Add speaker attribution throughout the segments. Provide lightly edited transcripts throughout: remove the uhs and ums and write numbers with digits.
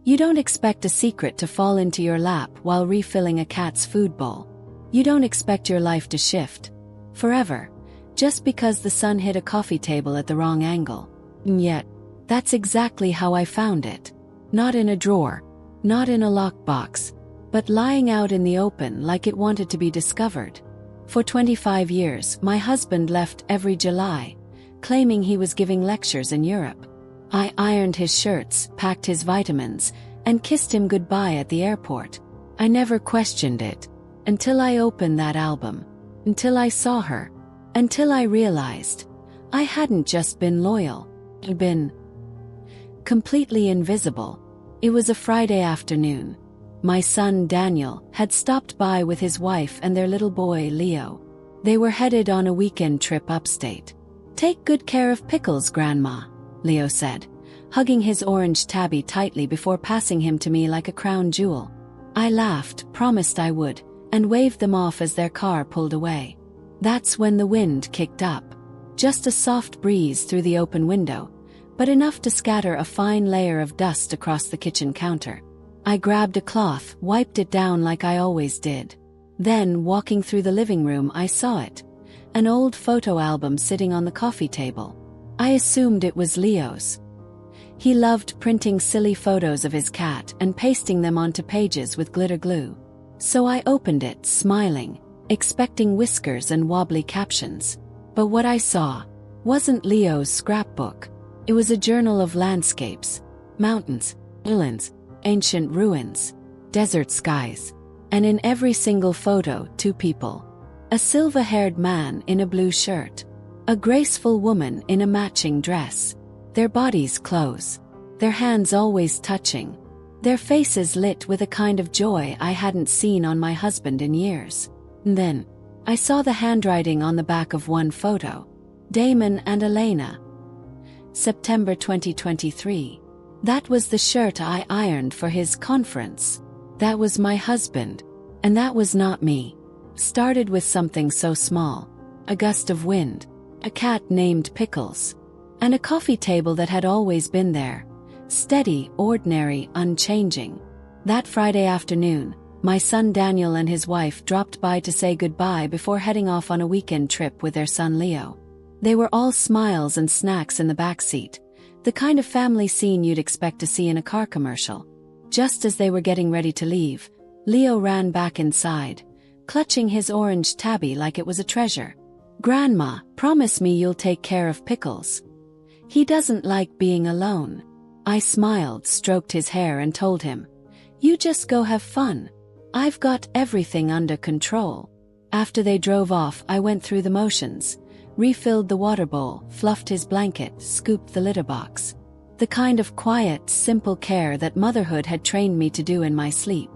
Speaker 1: You don't expect a secret to fall into your lap while refilling a cat's food bowl. You don't expect your life to shift forever just because the sun hit a coffee table at the wrong angle. And yet, that's exactly how I found it. Not in a drawer, not in a lockbox, but lying out in the open like it wanted to be discovered. For 25 years, my husband left every July, claiming he was giving lectures in Europe. I ironed his shirts, packed his vitamins, and kissed him goodbye at the airport. I never questioned it, until I opened that album, until I saw her, until I realized I hadn't just been loyal, I'd been completely invisible. It was a Friday afternoon. My son Daniel had stopped by with his wife and their little boy Leo. They were headed on a weekend trip upstate. "Take good care of Pickles, Grandma," Leo said, hugging his orange tabby tightly before passing him to me like a crown jewel. I laughed, promised I would, and waved them off as their car pulled away. That's when the wind kicked up. Just a soft breeze through the open window, but enough to scatter a fine layer of dust across the kitchen counter. I grabbed a cloth, wiped it down like I always did. Then, walking through the living room, I saw it. An old photo album sitting on the coffee table. I assumed it was Leo's. He loved printing silly photos of his cat and pasting them onto pages with glitter glue. So I opened it, smiling, expecting whiskers and wobbly captions. But what I saw wasn't Leo's scrapbook. It was a journal of landscapes, mountains, islands, ancient ruins, desert skies. And in every single photo, two people. A silver-haired man in a blue shirt. A graceful woman in a matching dress. Their bodies close. Their hands always touching. Their faces lit with a kind of joy I hadn't seen on my husband in years. And then, I saw the handwriting on the back of one photo. Damon and Elena. September 2023. That was the shirt I ironed for his conference. That was my husband. And that was not me. Started with something so small. A gust of wind. A cat named Pickles. And a coffee table that had always been there. Steady, ordinary, unchanging. That Friday afternoon, my son Daniel and his wife dropped by to say goodbye before heading off on a weekend trip with their son Leo. They were all smiles and snacks in the backseat, the kind of family scene you'd expect to see in a car commercial. Just as they were getting ready to leave, Leo ran back inside, clutching his orange tabby like it was a treasure. "Grandma, promise me you'll take care of Pickles. He doesn't like being alone." I smiled, stroked his hair and told him, "You just go have fun. I've got everything under control." After they drove off, I went through the motions, refilled the water bowl, fluffed his blanket, scooped the litter box. The kind of quiet, simple care that motherhood had trained me to do in my sleep.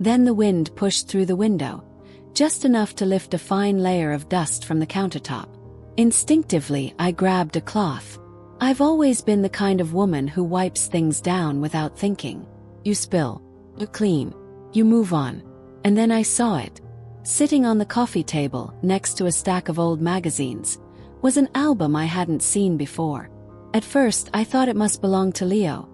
Speaker 1: Then the wind pushed through the window, just enough to lift a fine layer of dust from the countertop. Instinctively, I grabbed a cloth. I've always been the kind of woman who wipes things down without thinking. You spill, you clean, you move on. And then I saw it. Sitting on the coffee table, next to a stack of old magazines, was an album I hadn't seen before. At first, I thought it must belong to Leo.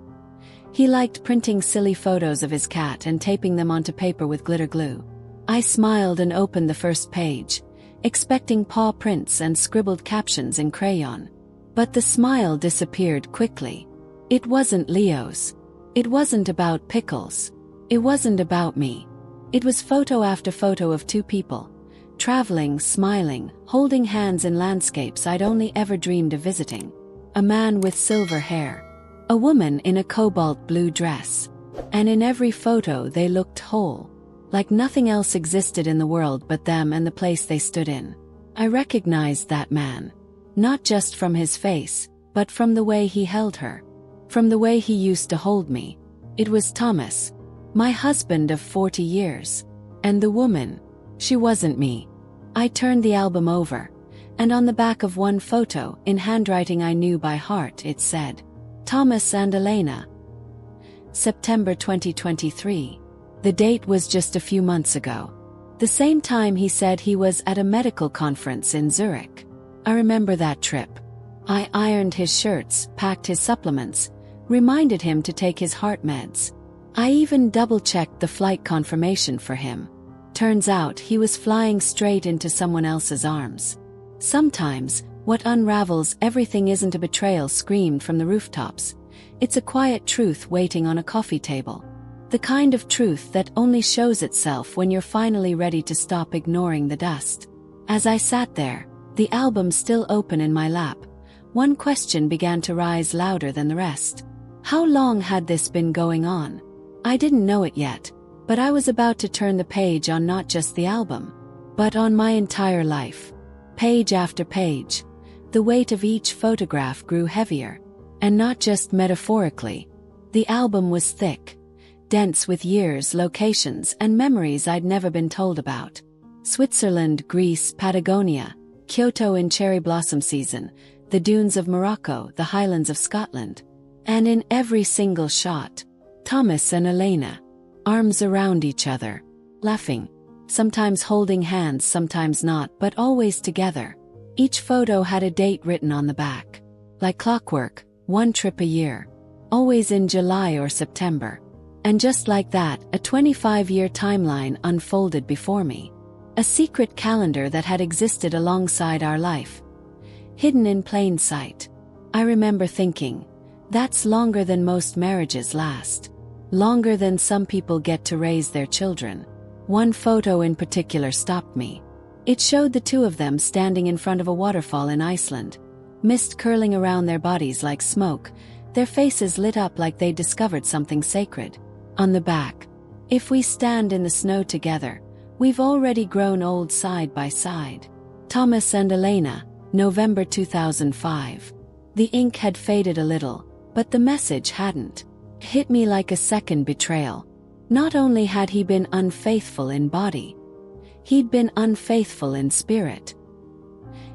Speaker 1: He liked printing silly photos of his cat and taping them onto paper with glitter glue. I smiled and opened the first page, expecting paw prints and scribbled captions in crayon. But the smile disappeared quickly. It wasn't Leo's. It wasn't about Pickles. It wasn't about me. It was photo after photo of two people, traveling, smiling, holding hands in landscapes I'd only ever dreamed of visiting. A man with silver hair. A woman in a cobalt blue dress. And in every photo they looked whole, like nothing else existed in the world but them and the place they stood in. I recognized that man. Not just from his face, but from the way he held her. From the way he used to hold me. It was Thomas, my husband of 40 years. And the woman, she wasn't me. I turned the album over, and on the back of one photo, in handwriting I knew by heart, it said, "Thomas and Elena. September 2023. The date was just a few months ago. The same time he said he was at a medical conference in Zurich. I remember that trip. I ironed his shirts, packed his supplements, reminded him to take his heart meds. I even double-checked the flight confirmation for him. Turns out he was flying straight into someone else's arms. Sometimes, what unravels everything isn't a betrayal screamed from the rooftops. It's a quiet truth waiting on a coffee table. The kind of truth that only shows itself when you're finally ready to stop ignoring the dust. As I sat there, the album still open in my lap, one question began to rise louder than the rest. How long had this been going on? I didn't know it yet, but I was about to turn the page on not just the album, but on my entire life. Page after page, the weight of each photograph grew heavier, and not just metaphorically. The album was thick, dense with years, locations, and memories I'd never been told about. Switzerland, Greece, Patagonia, Kyoto in cherry blossom season, the dunes of Morocco, the highlands of Scotland. And in every single shot, Thomas and Elena, arms around each other, laughing, sometimes holding hands, sometimes not, but always together. Each photo had a date written on the back. Like clockwork, one trip a year, always in July or September. And just like that, a 25-year timeline unfolded before me. A secret calendar that had existed alongside our life, hidden in plain sight. I remember thinking, that's longer than most marriages last. Longer than some people get to raise their children. One photo in particular stopped me. It showed the two of them standing in front of a waterfall in Iceland, mist curling around their bodies like smoke, their faces lit up like they'd discovered something sacred. On the back, if we stand in the snow together, we've already grown old side by side. Thomas and Elena, November 2005. The ink had faded a little, but the message hadn't. It hit me like a second betrayal. Not only had he been unfaithful in body, he'd been unfaithful in spirit.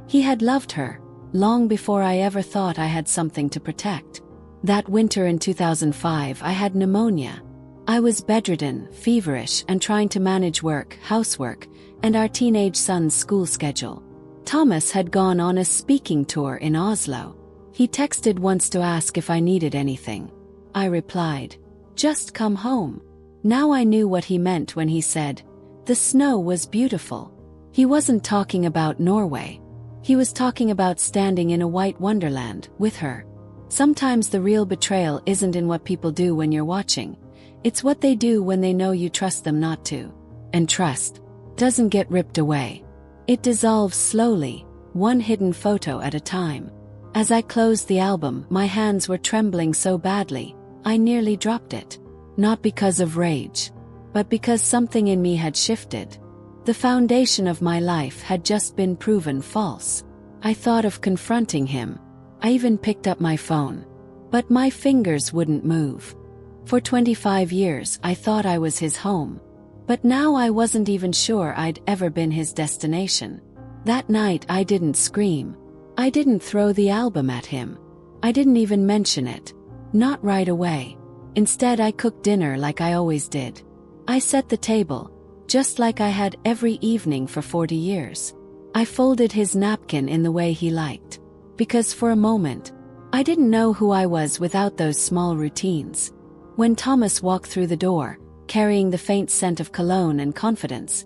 Speaker 1: He had loved her, long before I ever thought I had something to protect. That winter in 2005 I had pneumonia. I was bedridden, feverish, and trying to manage work, housework, and our teenage son's school schedule. Thomas had gone on a speaking tour in Oslo. He texted once to ask if I needed anything. I replied, "Just come home." Now I knew what he meant when he said, "The snow was beautiful." He wasn't talking about Norway. He was talking about standing in a white wonderland with her. Sometimes the real betrayal isn't in what people do when you're watching. It's what they do when they know you trust them not to. And trust doesn't get ripped away. It dissolves slowly, one hidden photo at a time. As I closed the album, my hands were trembling so badly, I nearly dropped it. Not because of rage, but because something in me had shifted. The foundation of my life had just been proven false. I thought of confronting him. I even picked up my phone. But my fingers wouldn't move. For 25 years I thought I was his home. But now I wasn't even sure I'd ever been his destination. That night I didn't scream. I didn't throw the album at him. I didn't even mention it. Not right away. Instead I cooked dinner like I always did. I set the table, just like I had every evening for 40 years. I folded his napkin in the way he liked. Because for a moment, I didn't know who I was without those small routines. When Thomas walked through the door, carrying the faint scent of cologne and confidence,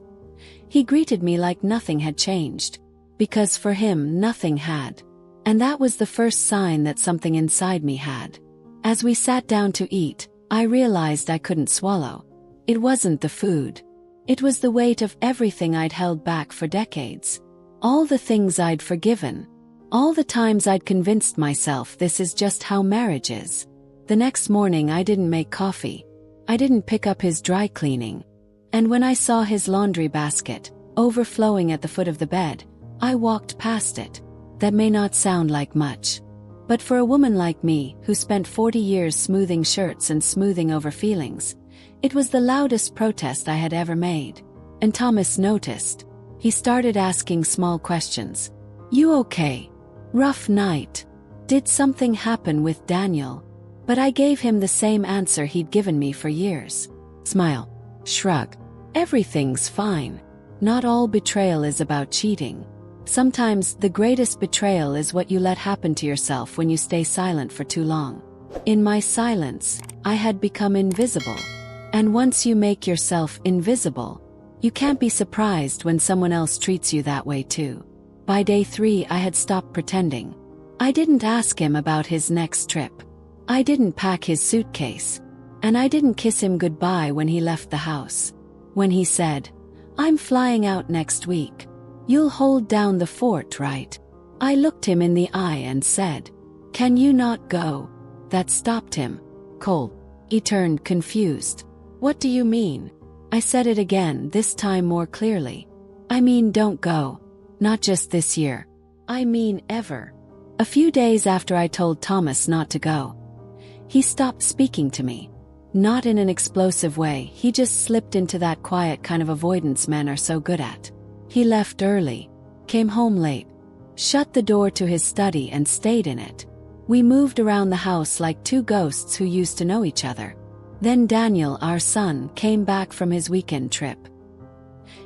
Speaker 1: he greeted me like nothing had changed. Because for him nothing had. And that was the first sign that something inside me had. As we sat down to eat, I realized I couldn't swallow. It wasn't the food. It was the weight of everything I'd held back for decades. All the things I'd forgiven. All the times I'd convinced myself this is just how marriage is. The next morning I didn't make coffee. I didn't pick up his dry cleaning. And when I saw his laundry basket, overflowing at the foot of the bed, I walked past it. That may not sound like much. But for a woman like me, who spent 40 years smoothing shirts and smoothing over feelings, it was the loudest protest I had ever made. And Thomas noticed. He started asking small questions. "You okay? Rough night? Did something happen with Daniel?" But I gave him the same answer he'd given me for years. Smile. Shrug. Everything's fine. Not all betrayal is about cheating. Sometimes the greatest betrayal is what you let happen to yourself when you stay silent for too long. In my silence, I had become invisible. And once you make yourself invisible, you can't be surprised when someone else treats you that way too. By day 3, I had stopped pretending. I didn't ask him about his next trip. I didn't pack his suitcase. And I didn't kiss him goodbye when he left the house. When he said, "I'm flying out next week. You'll hold down the fort, right?" I looked him in the eye and said, "Can you not go?" That stopped him. Cold. He turned confused. "What do you mean?" I said it again, this time more clearly. "I mean don't go. Not just this year. I mean ever." A few days after I told Thomas not to go, he stopped speaking to me. Not in an explosive way, he just slipped into that quiet kind of avoidance men are so good at. He left early, came home late, shut the door to his study and stayed in it. We moved around the house like two ghosts who used to know each other. Then Daniel, our son, came back from his weekend trip.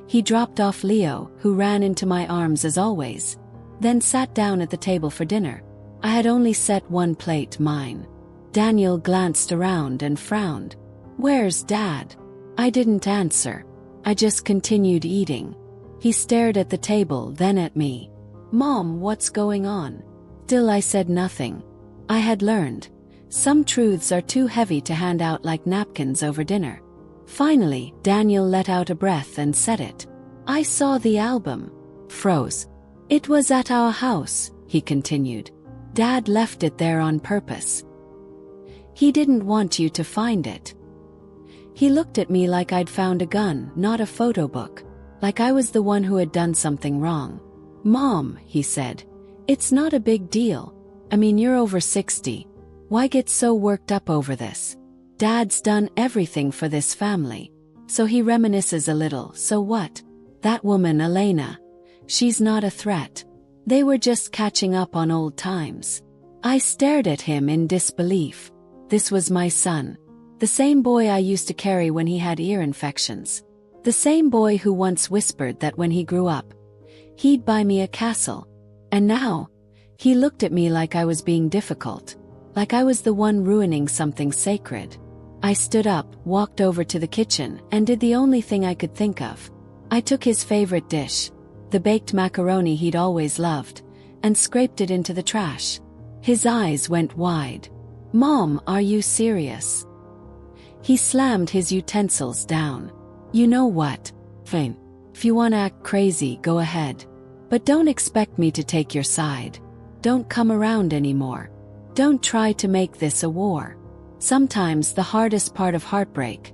Speaker 1: He dropped off Leo, who ran into my arms as always, then sat down at the table for dinner. I had only set one plate, mine. Daniel glanced around and frowned. "Where's Dad?" I didn't answer. I just continued eating. He stared at the table, then at me. "Mom, what's going on?" Still I said nothing. I had learned. Some truths are too heavy to hand out like napkins over dinner. Finally, Daniel let out a breath and said it. "I saw the album." Froze. "It was at our house," he continued. "Dad left it there on purpose. He didn't want you to find it." He looked at me like I'd found a gun, not a photo book. Like I was the one who had done something wrong. "Mom," he said, "it's not a big deal. I mean, you're over 60. Why get so worked up over this? Dad's done everything for this family." So he reminisces a little. "So what? That woman, Elena, she's not a threat. They were just catching up on old times." I stared at him in disbelief. This was my son. The same boy I used to carry when he had ear infections. The same boy who once whispered that when he grew up, he'd buy me a castle. And now, he looked at me like I was being difficult. Like I was the one ruining something sacred. I stood up, walked over to the kitchen, and did the only thing I could think of. I took his favorite dish, the baked macaroni he'd always loved, and scraped it into the trash. His eyes went wide. "Mom, are you serious?" He slammed his utensils down. "You know what? Fine. If you want to act crazy, go ahead. But don't expect me to take your side. Don't come around anymore. Don't try to make this a war." Sometimes the hardest part of heartbreak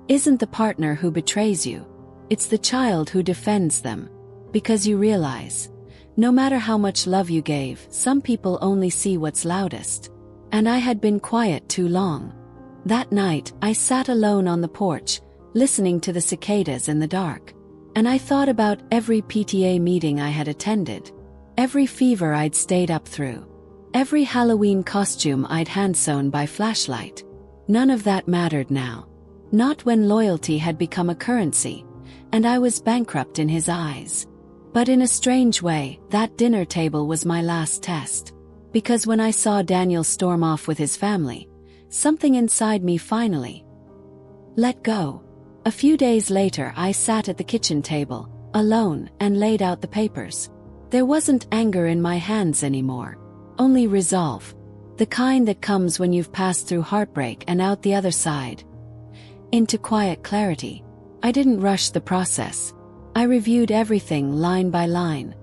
Speaker 1: isn't the partner who betrays you. It's the child who defends them. Because you realize, no matter how much love you gave, some people only see what's loudest. And I had been quiet too long. That night, I sat alone on the porch, listening to the cicadas in the dark. And I thought about every PTA meeting I had attended, every fever I'd stayed up through, every Halloween costume I'd hand-sewn by flashlight. None of that mattered now. Not when loyalty had become a currency, and I was bankrupt in his eyes. But in a strange way, that dinner table was my last test. Because when I saw Daniel storm off with his family, something inside me finally let go. A few days later, I sat at the kitchen table, alone, and laid out the papers. There wasn't anger in my hands anymore. Only resolve. The kind that comes when you've passed through heartbreak and out the other side, into quiet clarity. I didn't rush the process. I reviewed everything line by line.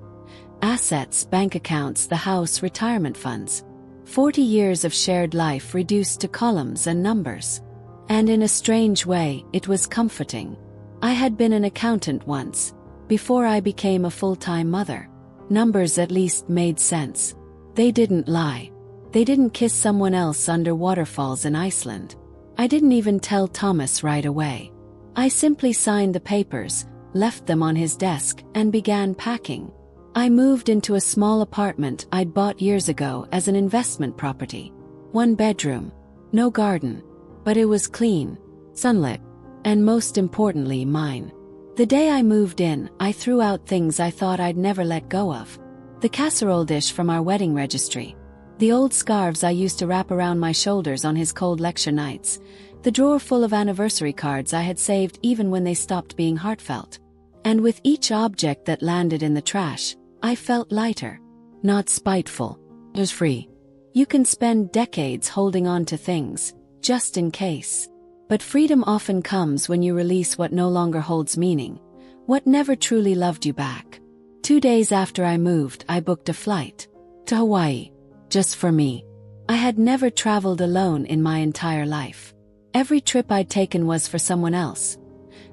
Speaker 1: Assets, bank accounts, the house, retirement funds. 40 years of shared life reduced to columns and numbers. And in a strange way, it was comforting. I had been an accountant once, before I became a full-time mother. Numbers at least made sense. They didn't lie. They didn't kiss someone else under waterfalls in Iceland. I didn't even tell Thomas right away. I simply signed the papers, left them on his desk, and began packing. I moved into a small apartment I'd bought years ago as an investment property. 1 bedroom, no garden, but it was clean, sunlit, and most importantly, mine. The day I moved in, I threw out things I thought I'd never let go of. The casserole dish from our wedding registry, the old scarves I used to wrap around my shoulders on his cold lecture nights, The drawer full of anniversary cards I had saved even when they stopped being heartfelt. And with each object that landed in the trash, I felt lighter. Not spiteful. It was free. You can spend decades holding on to things, just in case. But freedom often comes when you release what no longer holds meaning, what never truly loved you back. 2 days after I moved, I booked a flight to Hawaii, just for me. I had never traveled alone in my entire life. Every trip I'd taken was for someone else.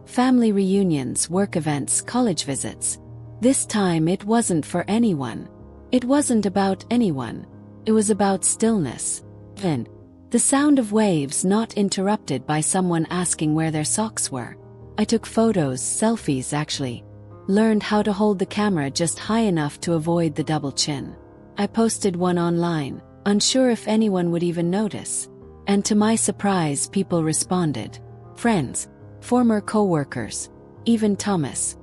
Speaker 1: Family reunions, work events, college visits. This time it wasn't for anyone. It wasn't about anyone. It was about stillness. Then, the sound of waves not interrupted by someone asking where their socks were. I took photos, selfies actually. Learned how to hold the camera just high enough to avoid the double chin. I posted one online, unsure if anyone would even notice. And to my surprise, people responded. Friends, former co-workers, even Thomas.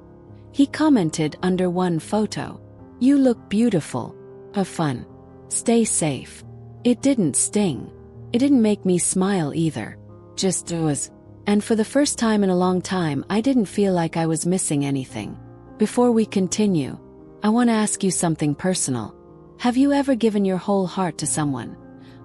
Speaker 1: He commented under one photo, "You look beautiful. Have fun. Stay safe." It didn't sting. It didn't make me smile either. Just was. And for the first time in a long time, I didn't feel like I was missing anything. Before we continue, I want to ask you something personal. Have you ever given your whole heart to someone,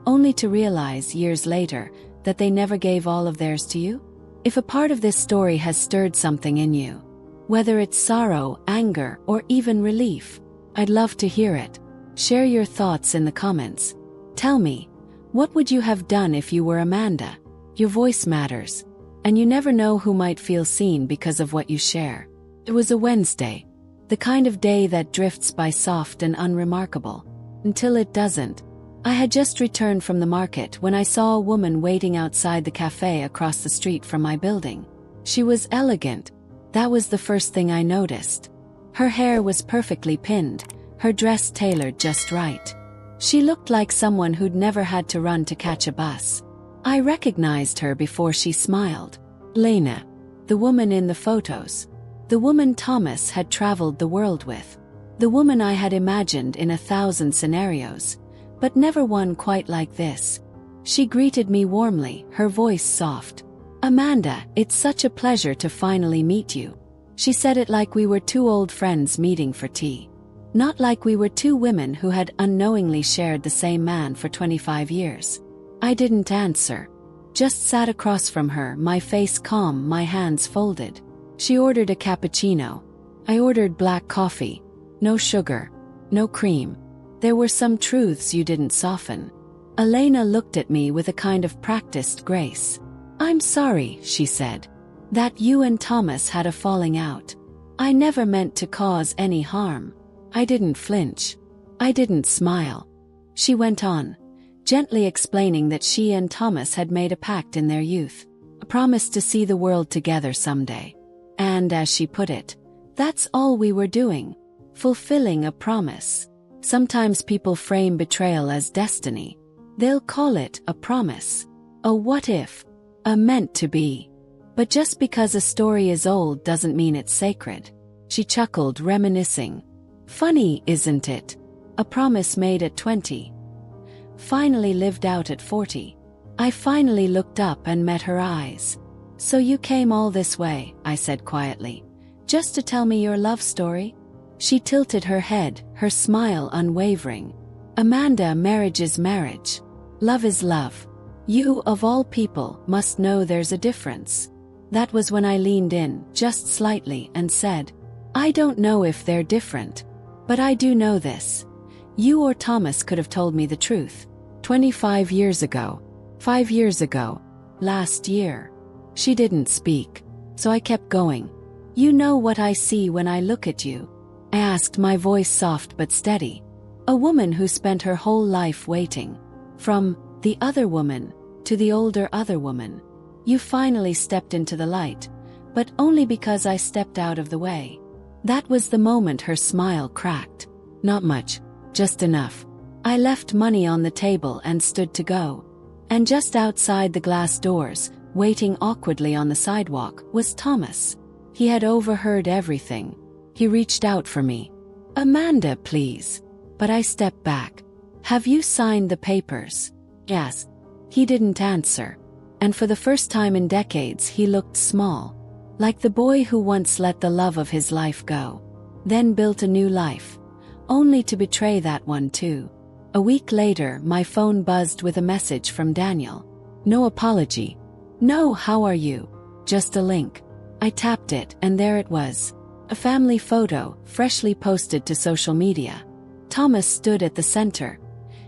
Speaker 1: only to realize years later that they never gave all of theirs to you? If a part of this story has stirred something in you, whether it's sorrow, anger, or even relief, I'd love to hear it. Share your thoughts in the comments. Tell me, what would you have done if you were Amanda? Your voice matters, and you never know who might feel seen because of what you share. It was a Wednesday, the kind of day that drifts by soft and unremarkable, until it doesn't. I had just returned from the market when I saw a woman waiting outside the cafe across the street from my building. She was elegant. That was the first thing I noticed. Her hair was perfectly pinned, her dress tailored just right. She looked like someone who'd never had to run to catch a bus. I recognized her before she smiled. Lena, the woman in the photos. The woman Thomas had traveled the world with. The woman I had imagined in 1,000 scenarios, but never one quite like this. She greeted me warmly, her voice soft. "Amanda, it's such a pleasure to finally meet you." She said it like we were two old friends meeting for tea. Not like we were two women who had unknowingly shared the same man for 25 years. I didn't answer. Just sat across from her, my face calm, my hands folded. She ordered a cappuccino. I ordered black coffee. No sugar. No cream. There were some truths you didn't soften. Elena looked at me with a kind of practiced grace. "I'm sorry," she said, "that you and Thomas had a falling out. I never meant to cause any harm." I didn't flinch. I didn't smile. She went on, gently explaining that she and Thomas had made a pact in their youth, a promise to see the world together someday. And as she put it, that's all we were doing, fulfilling a promise. Sometimes people frame betrayal as destiny. They'll call it a promise, a what if, a meant to be. But just because a story is old doesn't mean it's sacred. She chuckled, reminiscing. Funny, isn't it? A promise made at 20. Finally lived out at 40. I finally looked up and met her eyes. "So you came all this way," I said quietly, "just to tell me your love story?" She tilted her head, her smile unwavering. "Amanda, marriage is marriage. Love is love. You, of all people, must know there's a difference." That was when I leaned in, just slightly, and said, "I don't know if they're different. But I do know this. You or Thomas could have told me the truth. 25 years ago. 5 years ago. Last year." She didn't speak, so I kept going. "You know what I see when I look at you?" I asked, my voice soft but steady. "A woman who spent her whole life waiting. From the other woman to the older other woman. You finally stepped into the light, but only because I stepped out of the way." That was the moment her smile cracked. Not much, just enough. I left money on the table and stood to go. And just outside the glass doors, waiting awkwardly on the sidewalk, was Thomas. He had overheard everything. He reached out for me. "Amanda, please." But I stepped back. "Have you signed the papers?" "Yes." He didn't answer. And for the first time in decades he looked small, like the boy who once let the love of his life go, then built a new life, only to betray that one too. A week later my phone buzzed with a message from Daniel. No apology. No how are you, just a link. I tapped it and there it was. A family photo, freshly posted to social media. Thomas stood at the center,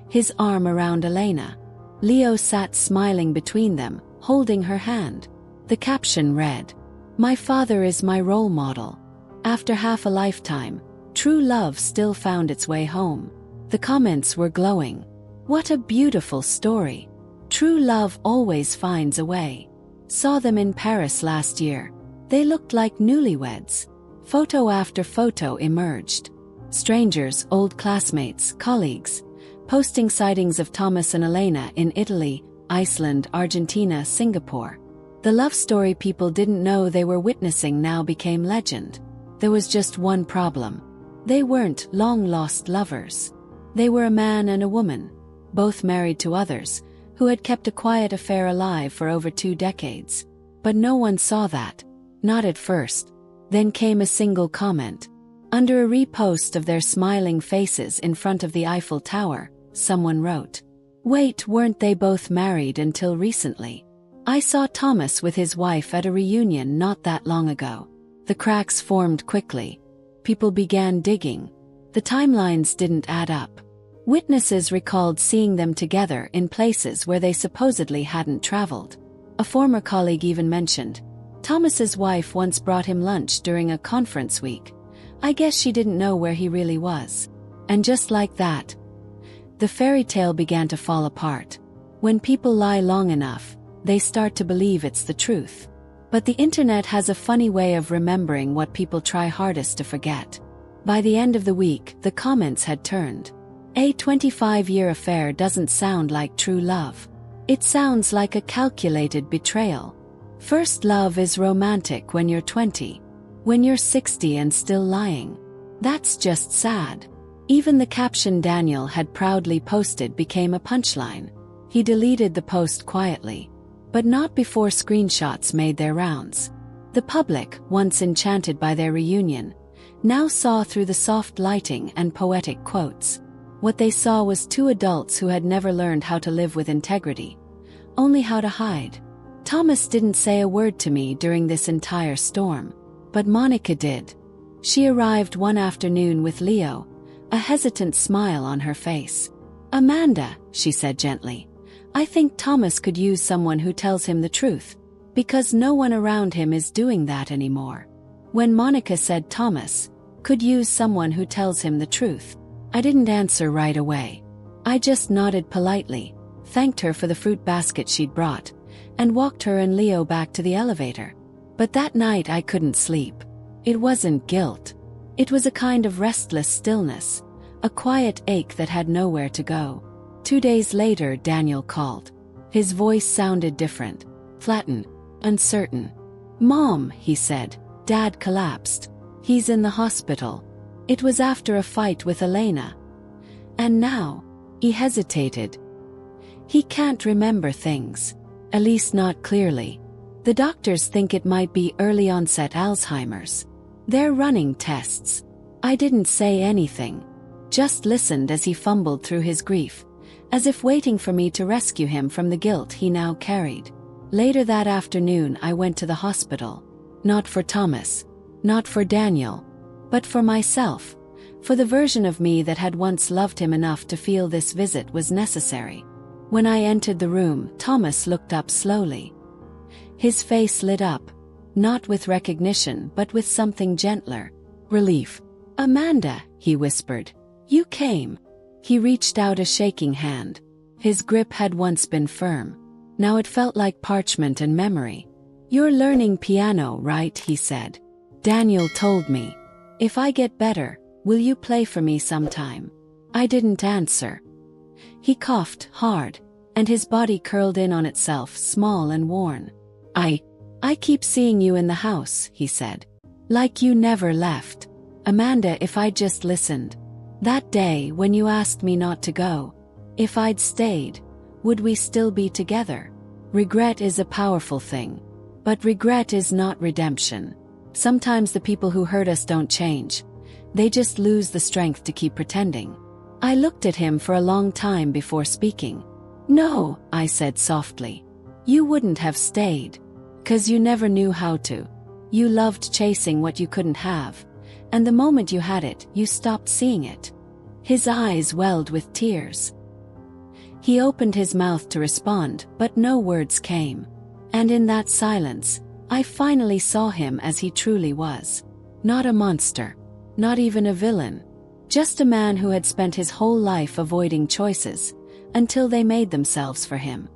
Speaker 1: his arm around Elena. Leo sat smiling between them, holding her hand. The caption read, "My father is my role model. After half a lifetime, true love still found its way home." The comments were glowing. What a beautiful story. True love always finds a way. Saw them in Paris last year. They looked like newlyweds. Photo after photo emerged. Strangers, old classmates, colleagues, posting sightings of Thomas and Elena in Italy, Iceland, Argentina, Singapore. The love story people didn't know they were witnessing now became legend. There was just one problem. They weren't long-lost lovers. They were a man and a woman, both married to others, who had kept a quiet affair alive for over 2 decades. But no one saw that. Not at first. Then came a single comment. Under a repost of their smiling faces in front of the Eiffel Tower, someone wrote, "Wait, weren't they both married until recently? I saw Thomas with his wife at a reunion not that long ago." The cracks formed quickly. People began digging. The timelines didn't add up. Witnesses recalled seeing them together in places where they supposedly hadn't traveled. A former colleague even mentioned, Thomas's wife once brought him lunch during a conference week. I guess she didn't know where he really was. And just like that, the fairy tale began to fall apart. When people lie long enough, they start to believe it's the truth. But the internet has a funny way of remembering what people try hardest to forget. By the end of the week, the comments had turned. A 25-year affair doesn't sound like true love. It sounds like a calculated betrayal. First love is romantic when you're 20. When you're 60 and still lying. That's just sad. Even the caption Daniel had proudly posted became a punchline. He deleted the post quietly. But not before screenshots made their rounds. The public, once enchanted by their reunion, now saw through the soft lighting and poetic quotes. What they saw was 2 adults who had never learned how to live with integrity, only how to hide. Thomas didn't say a word to me during this entire storm, but Monica did. She arrived one afternoon with Leo, a hesitant smile on her face. "Amanda," she said gently, "I think Thomas could use someone who tells him the truth, because no one around him is doing that anymore." When Monica said Thomas could use someone who tells him the truth, I didn't answer right away. I just nodded politely, thanked her for the fruit basket she'd brought, and walked her and Leo back to the elevator. But that night I couldn't sleep. It wasn't guilt. It was a kind of restless stillness, a quiet ache that had nowhere to go. 2 days later Daniel called. His voice sounded different, flattened, uncertain. "Mom," he said, "Dad collapsed. He's in the hospital." It was after a fight with Elena. And now, he hesitated. He can't remember things. At least not clearly. The doctors think it might be early onset Alzheimer's. They're running tests. I didn't say anything. Just listened as he fumbled through his grief, as if waiting for me to rescue him from the guilt he now carried. Later that afternoon I went to the hospital. Not for Thomas. Not for Daniel. But for myself. For the version of me that had once loved him enough to feel this visit was necessary. When I entered the room, Thomas looked up slowly. His face lit up, not with recognition but with something gentler. Relief. "Amanda," he whispered. "You came." He reached out a shaking hand. His grip had once been firm. Now it felt like parchment and memory. "You're learning piano, right?" he said. "Daniel told me. If I get better, will you play for me sometime?" I didn't answer. He coughed hard, and his body curled in on itself, small and worn. I keep seeing you in the house," he said. "Like you never left. Amanda, if I'd just listened. That day when you asked me not to go. If I'd stayed, would we still be together?" Regret is a powerful thing. But regret is not redemption. Sometimes the people who hurt us don't change. They just lose the strength to keep pretending. I looked at him for a long time before speaking. No, I said softly. You wouldn't have stayed. 'Cause you never knew how to. You loved chasing what you couldn't have. And the moment you had it, you stopped seeing it. His eyes welled with tears. He opened his mouth to respond, but no words came. And in that silence, I finally saw him as he truly was. Not a monster. Not even a villain. Just a man who had spent his whole life avoiding choices, until they made themselves for him.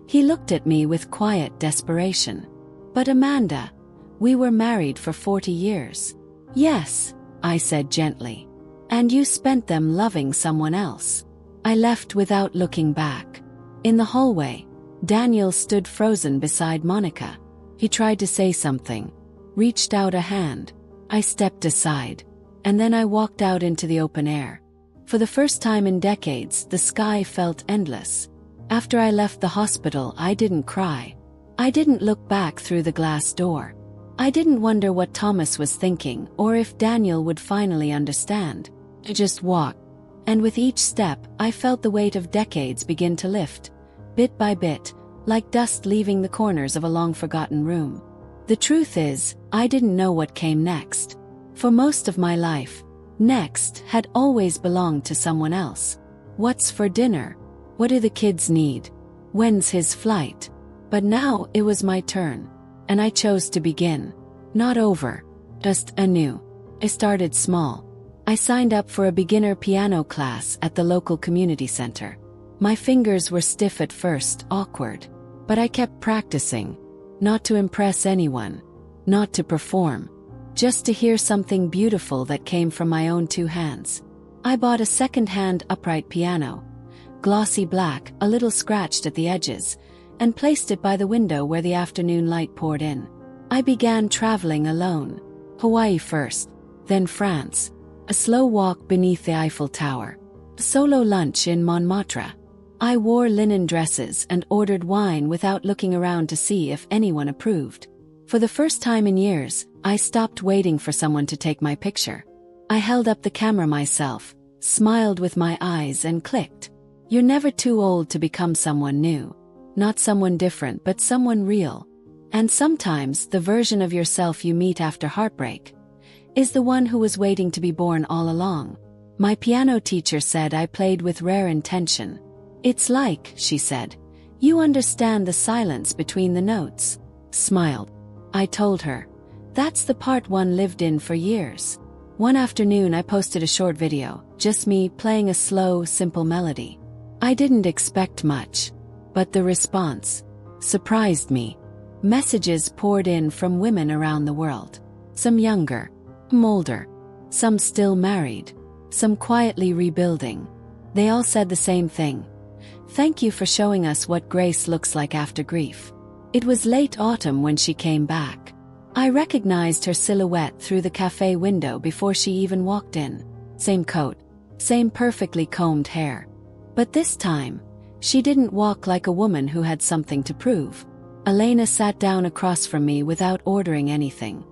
Speaker 1: He looked at me with quiet desperation. But Amanda, we were married for 40 years. Yes, I said gently. And you spent them loving someone else. I left without looking back. In the hallway, Daniel stood frozen beside Monica. He tried to say something, reached out a hand. I stepped aside, and then I walked out into the open air. For the first time in decades, the sky felt endless. After I left the hospital, I didn't cry. I didn't look back through the glass door. I didn't wonder what Thomas was thinking or if Daniel would finally understand. I just walked, and with each step, I felt the weight of decades begin to lift, bit by bit, like dust leaving the corners of a long-forgotten room. The truth is, I didn't know what came next. For most of my life, next had always belonged to someone else. What's for dinner? What do the kids need? When's his flight? But now it was my turn, and I chose to begin. Not over, just anew. I started small. I signed up for a beginner piano class at the local community center. My fingers were stiff at first, awkward. But I kept practicing. Not to impress anyone. Not to perform. Just to hear something beautiful that came from my own two hands. I bought a second-hand upright piano. Glossy black, a little scratched at the edges, and placed it by the window where the afternoon light poured in. I began traveling alone. Hawaii first, then France. A slow walk beneath the Eiffel Tower. A solo lunch in Montmartre. I wore linen dresses and ordered wine without looking around to see if anyone approved. For the first time in years, I stopped waiting for someone to take my picture. I held up the camera myself, smiled with my eyes and clicked. You're never too old to become someone new. Not someone different, but someone real. And sometimes the version of yourself you meet after heartbreak is the one who was waiting to be born all along. My piano teacher said I played with rare intention. It's like, she said, you understand the silence between the notes. Smiled. I told her, that's the part one lived in for years. One afternoon I posted a short video, just me playing a slow, simple melody. I didn't expect much, but the response surprised me. Messages poured in from women around the world. Some younger, some older, some still married, some quietly rebuilding. They all said the same thing. Thank you for showing us what grace looks like after grief. It was late autumn when she came back. I recognized her silhouette through the cafe window before she even walked in. Same coat, same perfectly combed hair. But this time, she didn't walk like a woman who had something to prove. Elena sat down across from me without ordering anything.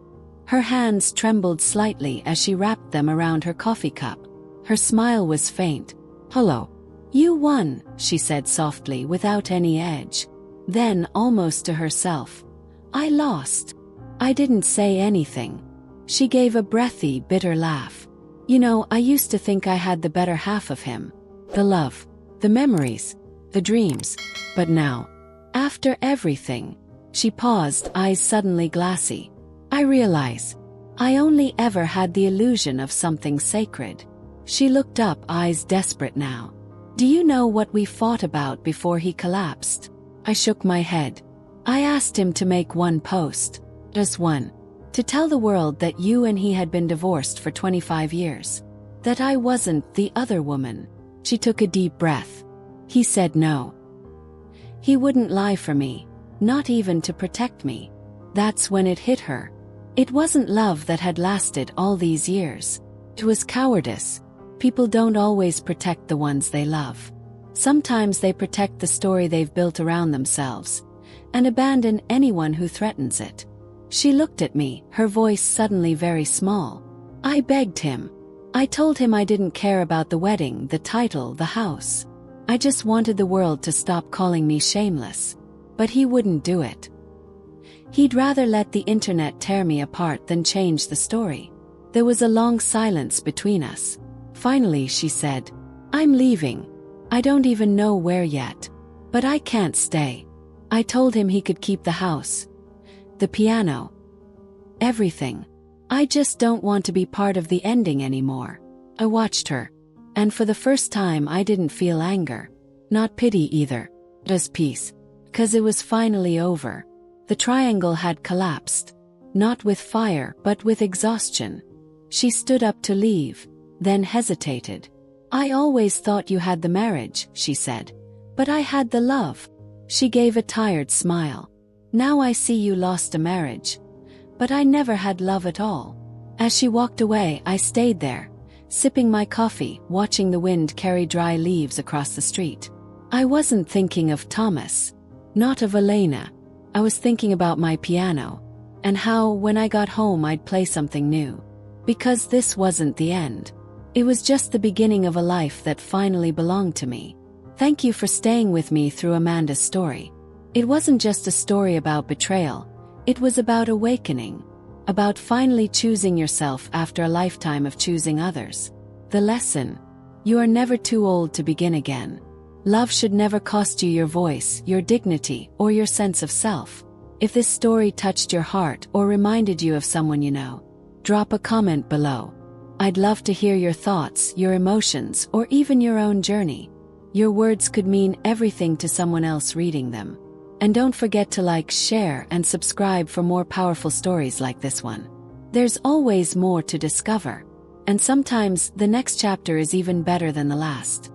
Speaker 1: Her hands trembled slightly as she wrapped them around her coffee cup. Her smile was faint. Hello. You won, she said softly without any edge. Then, almost to herself, I lost. I didn't say anything. She gave a breathy, bitter laugh. You know, I used to think I had the better half of him. The love, the memories, the dreams. But now, after everything, she paused, eyes suddenly glassy. I realize, I only ever had the illusion of something sacred. She looked up, eyes desperate now. Do you know what we fought about before he collapsed? I shook my head. I asked him to make one post. Just one. To tell the world that you and he had been divorced for 25 years. That I wasn't the other woman. She took a deep breath. He said no. He wouldn't lie for me, not even to protect me. That's when it hit her. It wasn't love that had lasted all these years. It was cowardice. People don't always protect the ones they love. Sometimes they protect the story they've built around themselves and abandon anyone who threatens it. She looked at me, her voice suddenly very small. I begged him. I told him I didn't care about the wedding, the title, the house. I just wanted the world to stop calling me shameless. But he wouldn't do it. He'd rather let the internet tear me apart than change the story. There was a long silence between us. Finally she said, "I'm leaving. I don't even know where yet. But I can't stay." I told him he could keep the house, the piano, everything. I just don't want to be part of the ending anymore. I watched her, and for the first time I didn't feel anger. Not pity either. Just peace. 'Cause it was finally over. The triangle had collapsed. Not with fire, but with exhaustion. She stood up to leave, then hesitated. "I always thought you had the marriage," she said. "But I had the love." She gave a tired smile. "Now I see you lost a marriage. But I never had love at all." As she walked away, I stayed there, sipping my coffee, watching the wind carry dry leaves across the street. I wasn't thinking of Thomas. Not of Elena. I was thinking about my piano, and how, when I got home, I'd play something new. Because this wasn't the end. It was just the beginning of a life that finally belonged to me. Thank you for staying with me through Amanda's story. It wasn't just a story about betrayal. It was about awakening. About finally choosing yourself after a lifetime of choosing others. The lesson: you are never too old to begin again. Love should never cost you your voice, your dignity, or your sense of self. If this story touched your heart or reminded you of someone you know, drop a comment below. I'd love to hear your thoughts, your emotions, or even your own journey. Your words could mean everything to someone else reading them. And don't forget to like, share, and subscribe for more powerful stories like this one. There's always more to discover. And sometimes the next chapter is even better than the last.